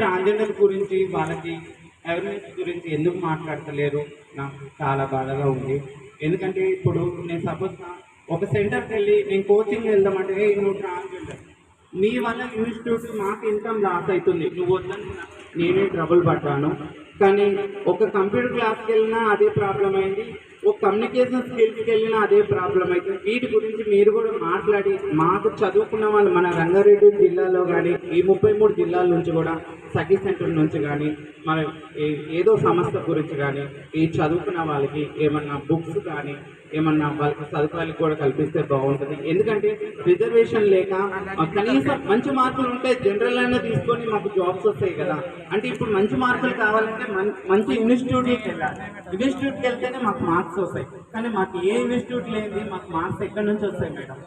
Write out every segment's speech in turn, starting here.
Transgender గురించి వాళ్ళకి awareness గురించి ఎందుకు మాట్లాడతలేరు? నాకు చాలా బాధగా ఉంది. ఎందుకంటే ఇప్పుడు నేను సపోజ్ ఒక సెంటర్కి వెళ్ళి నేను కోచింగ్ వెళ్దామంటే నువ్వు ట్రాన్స్జెండర్, మీ వల్ల ఇన్స్టిట్యూట్ మాకు ఇన్కమ్ లాస్ అవుతుంది, నువ్వు వద్దని నేనే ట్రబుల్ పడ్డాను. కానీ ఒక కంప్యూటర్ క్లాస్కి వెళ్ళినా అదే ప్రాబ్లం అయింది, ఒక కమ్యూనికేషన్ స్కిల్స్కి వెళ్ళినా అదే ప్రాబ్లం అవుతుంది. వీటి గురించి మీరు కూడా మాట్లాడి మాకు చదువుకున్న వాళ్ళు మన రంగారెడ్డి జిల్లాలో కానీ ఈ 33 జిల్లాల నుంచి కూడా సఖీ సెంటర్ నుంచి కానీ మన ఏదో సంస్థ గురించి కానీ ఈ చదువుకున్న వాళ్ళకి ఏమన్నా బుక్స్ కానీ ఏమన్నా వాళ్ళకి సదుపాయాలు కూడా కల్పిస్తే బాగుంటుంది. ఎందుకంటే రిజర్వేషన్ లేక కనీసం మంచి మార్కులు ఉంటే జనరల్ అయినా తీసుకొని మాకు జాబ్స్ వస్తాయి కదా. అంటే ఇప్పుడు మంచి మార్కులు కావాలంటే మంచి ఇన్స్టిట్యూట్కి వెళ్ళాలి, ఇన్స్టిట్యూట్కి వెళ్తేనే మాకు మార్క్స్ వస్తాయి. కానీ మాకు ఏ ఇన్స్టిట్యూట్ లేనిది మాకు మార్క్స్ ఎక్కడి నుంచి వస్తాయి మేడం?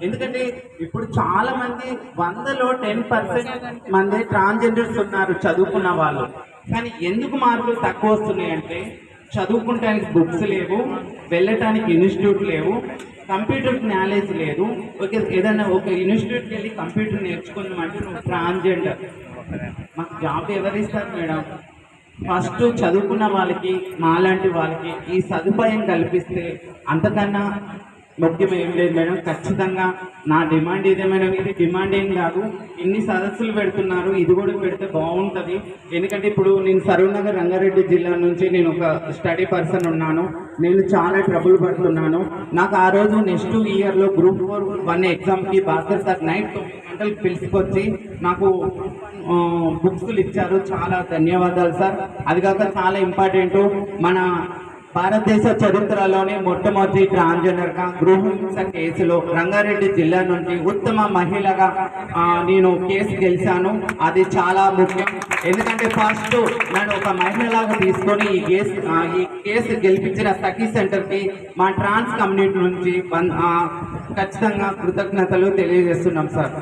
ఎందుకంటే ఇప్పుడు చాలా మంది 100లో 10% మంది ట్రాన్స్జెండర్స్ ఉన్నారు చదువుకున్న వాళ్ళు. కానీ ఎందుకు మార్కులు తక్కువ వస్తున్నాయి అంటే చదువుకుంటానికి బుక్స్ లేవు, వెళ్ళటానికి ఇన్స్టిట్యూట్ లేవు, కంప్యూటర్ నాలెడ్జ్ లేదు. ఓకే, ఏదైనా ఒక ఇన్స్టిట్యూట్కి వెళ్ళి కంప్యూటర్ నేర్చుకుందామంటే నువ్వు ట్రాన్స్జెండర్, మాకు జాబ్ ఎవరిస్తారు మేడం? ఫస్ట్ చదువుకున్న వాళ్ళకి మాలాంటి వాళ్ళకి ఈ సదుపాయం కల్పిస్తే అంతకన్నా ముఖ్యం ఏం లేదు మేడం. ఖచ్చితంగా నా డిమాండ్ ఇదే మేడం. ఇది డిమాండ్ ఏం కాదు, ఇన్ని సదస్సులు పెడుతున్నారు, ఇది కూడా పెడితే బాగుంటుంది. ఎందుకంటే ఇప్పుడు నేను సరూనగర్ రంగారెడ్డి జిల్లా నుంచి నేను ఒక స్టడీ పర్సన్ ఉన్నాను, నేను చాలా ట్రబుల్ పడుతున్నాను. నాకు ఆ రోజు నెక్స్ట్ ఇయర్లో Group 4 ఎగ్జామ్కి భాస్కర్ సార్ నైట్ 9 గంటలకు పిలుచుకొచ్చి నాకు బుక్స్లు ఇచ్చారు. చాలా ధన్యవాదాలు సార్. అది కాక చాలా ఇంపార్టెంట్, మన భారతదేశ చరిత్రలోనే మొట్టమొదటి ట్రాన్స్జెండర్గా గృహహింస కేసులో రంగారెడ్డి జిల్లా నుంచి ఉత్తమ మహిళగా నేను కేసు గెలిచాను. అది చాలా ముఖ్యం. ఎందుకంటే ఫస్ట్ నేను ఒక మహిళలాగా తీసుకొని ఈ కేసు గెలిపించిన సఖీ సెంటర్కి మా ట్రాన్స్ కమ్యూనిటీ నుంచి ఖచ్చితంగా కృతజ్ఞతలు తెలియజేస్తున్నాం సార్.